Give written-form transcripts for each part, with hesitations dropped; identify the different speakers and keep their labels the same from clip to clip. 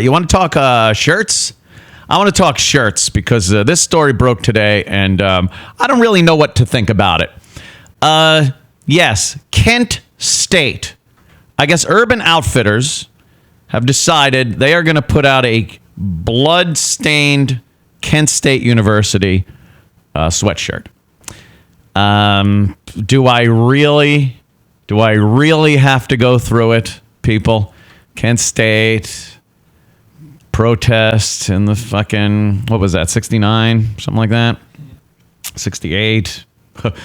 Speaker 1: You want to talk shirts? I want to talk shirts because this story broke today, and I don't really know what to think about it. Yes, Kent State. I guess Urban Outfitters have decided they are going to put out a blood-stained Kent State University sweatshirt. Do I really have to go through it, people? Kent State protest in the fucking, what was that, 69? Something like that? 68?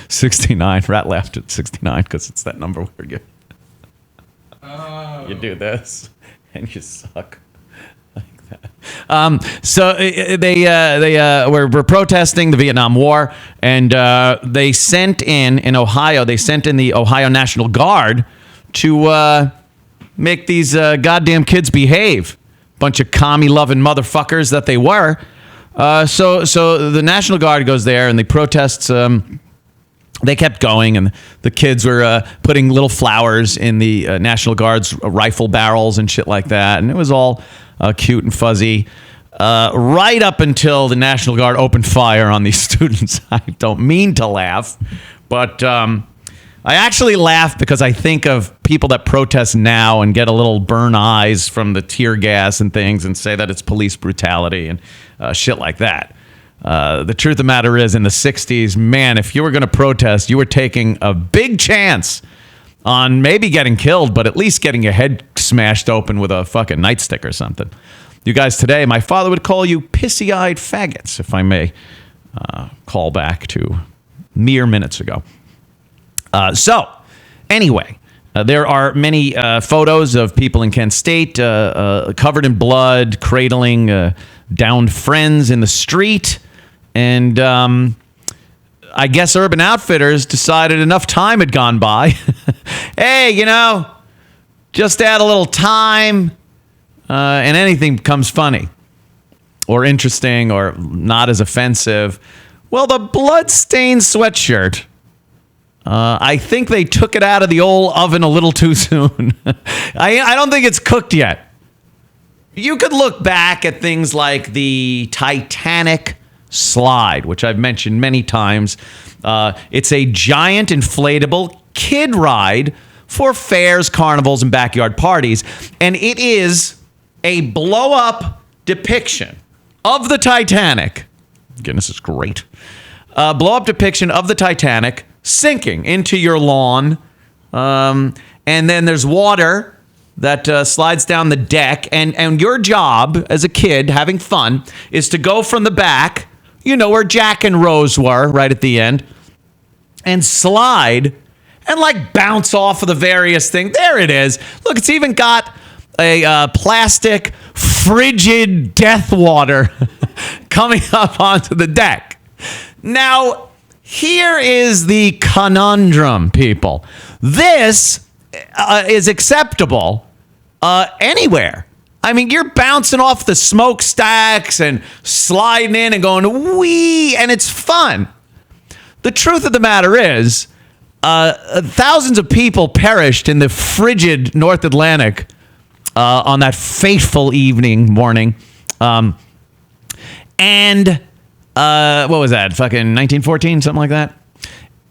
Speaker 1: 69. Rat laughed at 69 because it's that number where you do this and you suck. So they were protesting the Vietnam War, and they sent in Ohio. They sent in the Ohio National Guard to make these goddamn kids behave. Bunch of commie-loving motherfuckers that they were. So the National Guard goes there, and the protests. They kept going, and the kids were putting little flowers in the National Guard's rifle barrels and shit like that, and it was all cute and fuzzy, right up until the National Guard opened fire on these students. I don't mean to laugh, but I actually laugh because I think of people that protest now and get a little burn eyes from the tear gas and things and say that it's police brutality and shit like that. The truth of the matter is, in the 60s, man, if you were going to protest, you were taking a big chance on maybe getting killed, but at least getting your head smashed open with a fucking nightstick or something. You guys today, my father would call you pissy-eyed faggots, if I may call back to mere minutes ago. So, anyway, there are many photos of people in Kent State covered in blood, cradling downed friends in the street, and I guess Urban Outfitters decided enough time had gone by. Hey, just add a little time, and anything becomes funny or interesting or not as offensive. Well, the blood-stained sweatshirt, I think they took it out of the old oven a little too soon. I don't think it's cooked yet. You could look back at things like the Titanic slide, which I've mentioned many times. It's a giant inflatable kid ride for fairs, carnivals, and backyard parties. And it is a blow-up depiction of the Titanic. Goodness, it's great. Blow-up depiction of the Titanic sinking into your lawn. And then there's water that slides down the deck. And your job as a kid having fun is to go from the back, where Jack and Rose were right at the end, and slide and bounce off of the various things. There it is. Look, it's even got a plastic frigid death water coming up onto the deck. Now, here is the conundrum, people. This is acceptable anywhere. I mean, you're bouncing off the smokestacks and sliding in and going, wee, and it's fun. The truth of the matter is, thousands of people perished in the frigid North Atlantic on that fateful morning. And what was that? Fucking 1914, something like that?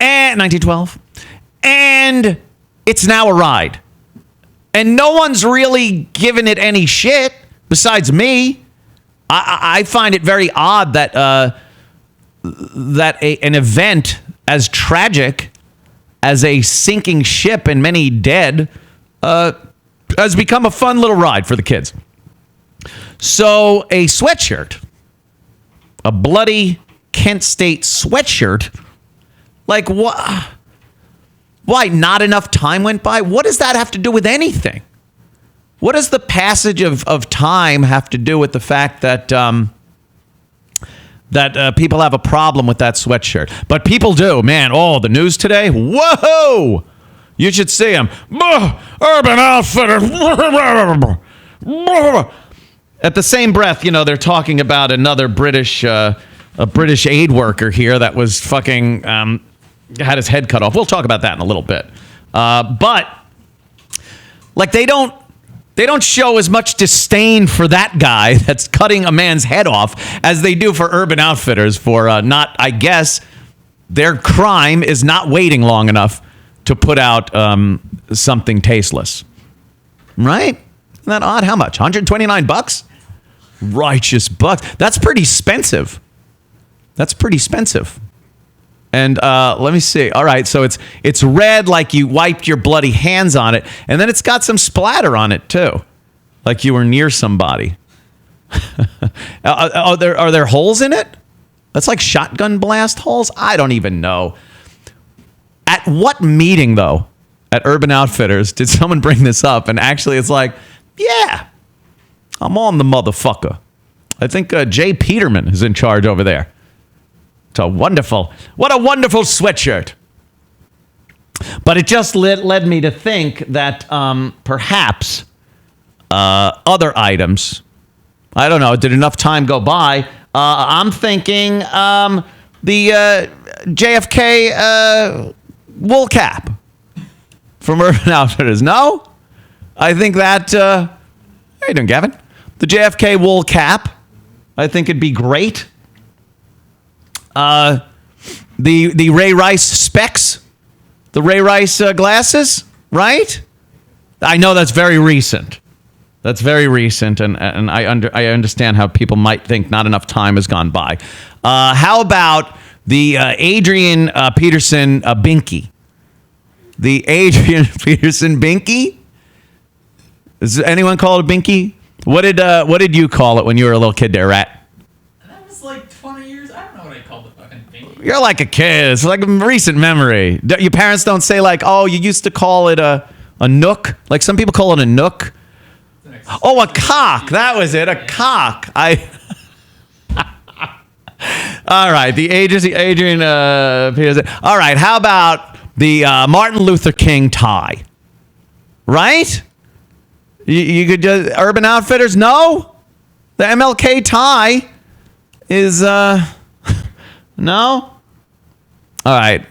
Speaker 1: And 1912. And it's now a ride. And no one's really given it any shit besides me. I find it very odd that an event as tragic as a sinking ship and many dead has become a fun little ride for the kids. So a sweatshirt, a bloody Kent State sweatshirt, what? Why, not enough time went by? What does that have to do with anything? What does the passage of time have to do with the fact that people have a problem with that sweatshirt? But people do, man. Oh, the news today? Whoa! You should see them. Urban Outfitters. At the same breath, they're talking about another British aid worker here that was fucking had his head cut off. We'll talk about that in a little bit. But they don't They don't show as much disdain for that guy that's cutting a man's head off as they do for Urban Outfitters for not, I guess, their crime is not waiting long enough to put out something tasteless. Right? Isn't that odd? How much? $129? Righteous bucks. That's pretty expensive. That's pretty expensive. And let me see. All right, so it's red like you wiped your bloody hands on it, and then it's got some splatter on it too, like you were near somebody. Are there holes in it? That's like shotgun blast holes? I don't even know. At what meeting, though, at Urban Outfitters, did someone bring this up? And actually, it's like, yeah, I'm on the motherfucker. I think Jay Peterman is in charge over there. It's a wonderful, what a wonderful sweatshirt. But it just led me to think that perhaps other items, I don't know, did enough time go by? I'm thinking the JFK wool cap from Urban Outfitters. No? I think that, how you doing, Gavin? The JFK wool cap, I think it'd be great. The Ray Rice specs, the Ray Rice glasses, right? I know that's very recent. That's very recent, and I understand how people might think not enough time has gone by. How about the Adrian Peterson Binky? The Adrian Peterson Binky? Does anyone call it a Binky? What did you call it when you were a little kid there, Rat?
Speaker 2: That was like 20 years. I don't know what I called the fucking Binky.
Speaker 1: You're like a kid. It's like a recent memory. Your parents don't say like, oh, you used to call it a nook? Like some people call it a nook. Oh, a cock. That was it. A cock. All right. The Adrian Peterson. All right. How about the Martin Luther King tie? Right? You could just Urban Outfitters. No, the MLK tie is no. All right.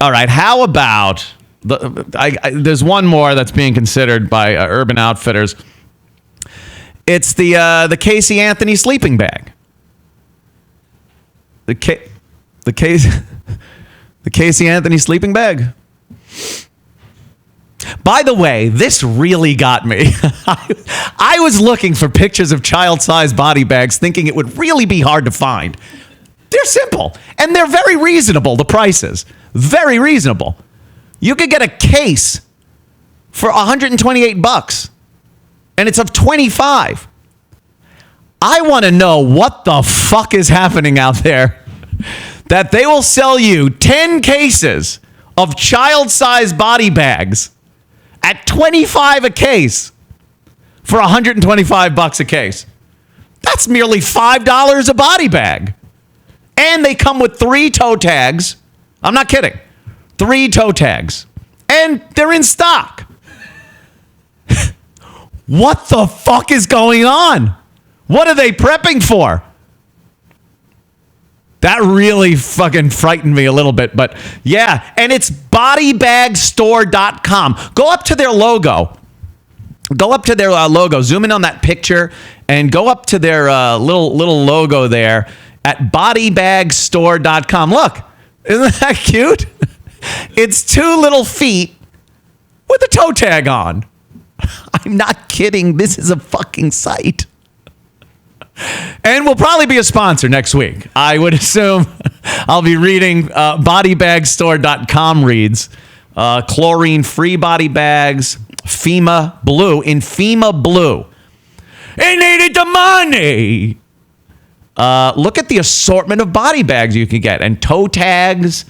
Speaker 1: All right. How about? There's one more that's being considered by Urban Outfitters. It's the Casey Anthony sleeping bag. The Casey Anthony sleeping bag. By the way, this really got me. I was looking for pictures of child-sized body bags, thinking it would really be hard to find. They're simple, and they're very reasonable, the prices. Very reasonable. You could get a case for $128, and it's of 25. I want to know what the fuck is happening out there that they will sell you 10 cases of child-sized body bags at 25 a case for $125 a case. That's merely $5 a body bag. And they come with 3 toe tags. I'm not kidding. 3 toe tags. And they're in stock. What the fuck is going on? What are they prepping for? That really fucking frightened me a little bit. But yeah, and it's bodybagstore.com. Go up to their logo. Go up to their logo. Zoom in on that picture and go up to their little logo there at bodybagstore.com. Look, isn't that cute? It's 2 little feet with a toe tag on. I'm not kidding. This is a fucking site. And we'll probably be a sponsor next week. I would assume I'll be reading bodybagstore.com reads. Chlorine-free body bags. FEMA Blue. In FEMA Blue. They needed the money. Look at the assortment of body bags you can get. And toe tags.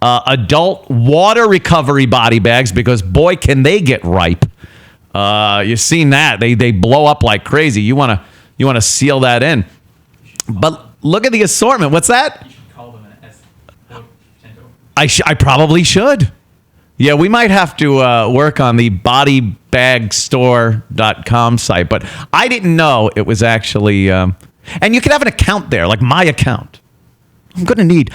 Speaker 1: Adult water recovery body bags, because boy can they get ripe. You've seen that. They blow up like crazy. You want to seal that in. But look at the assortment. What's that?
Speaker 2: You should call them an S.
Speaker 1: I probably should. Yeah, we might have to work on the bodybagstore.com site, but I didn't know it was actually and you can have an account there, like my account. I'm gonna need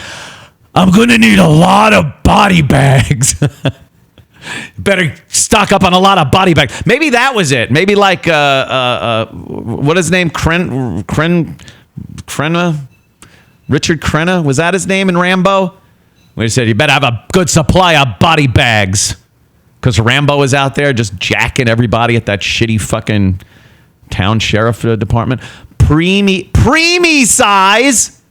Speaker 1: a lot of body bags. Better stock up on a lot of body bags. Maybe that was it. Maybe like what is his name? Krenna? Richard Crenna? Was that his name in Rambo? When he said, you better have a good supply of body bags. Because Rambo was out there just jacking everybody at that shitty fucking town sheriff department. Preemie size.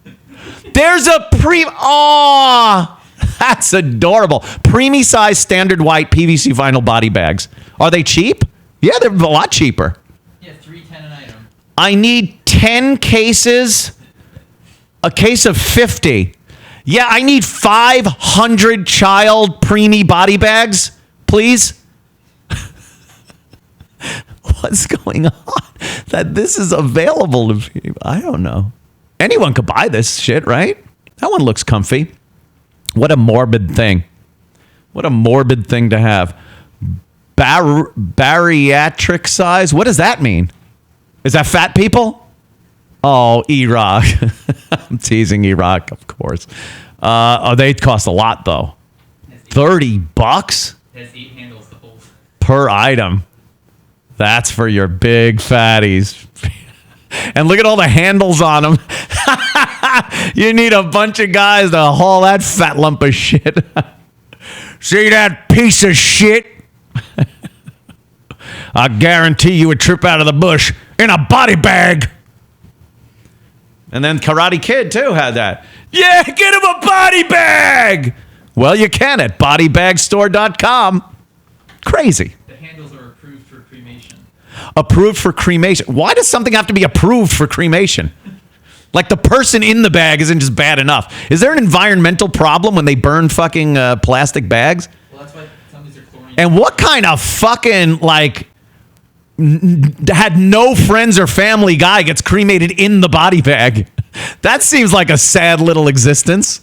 Speaker 1: There's a Aw, that's adorable. Preemie size standard white PVC vinyl body bags. Are they cheap? Yeah, they're a lot cheaper.
Speaker 2: Yeah, $3.10 an item.
Speaker 1: I need 10 cases. A case of 50. Yeah, I need 500 child preemie body bags, please. What's going on? That this is available to people. I don't know. Anyone could buy this shit, right? That one looks comfy. What a morbid thing. What a morbid thing to have. Bariatric size? What does that mean? Is that fat people? Oh, E-Rock. I'm teasing E-Rock, of course. They cost a lot, though. $30
Speaker 2: It has 8 handles to hold.
Speaker 1: per item. That's for your big fatties. And look at all the handles on them. You need a bunch of guys to haul that fat lump of shit. See that piece of shit? I guarantee you would trip out of the bush in a body bag. And then Karate Kid, too, had that. Yeah, get him a body bag. Well, you can at bodybagstore.com. Crazy.
Speaker 2: The handles are approved for cremation.
Speaker 1: Approved for cremation. Why does something have to be approved for cremation? Like the person in the bag isn't just bad enough. Is there an environmental problem when they burn fucking plastic bags?
Speaker 2: Well, that's why some of these are chlorine.
Speaker 1: And what kind of fucking, like, had no friends or family guy gets cremated in the body bag? That seems like a sad little existence.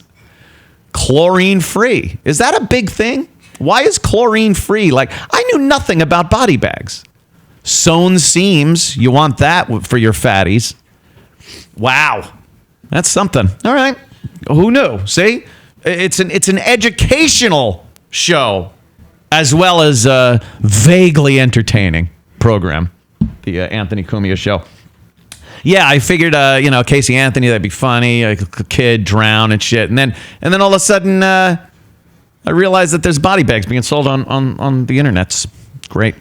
Speaker 1: Chlorine free. Is that a big thing? Why is chlorine free? Like, I knew nothing about body bags. Sewn seams. You want that for your fatties. Wow. That's something. All right. Who knew? See? It's an educational show as well as vaguely entertaining program. The Anthony Cumia show. Yeah, I figured, Casey Anthony, that'd be funny. A kid drown and shit. And then all of a sudden, I realized that there's body bags being sold on the internets. Great.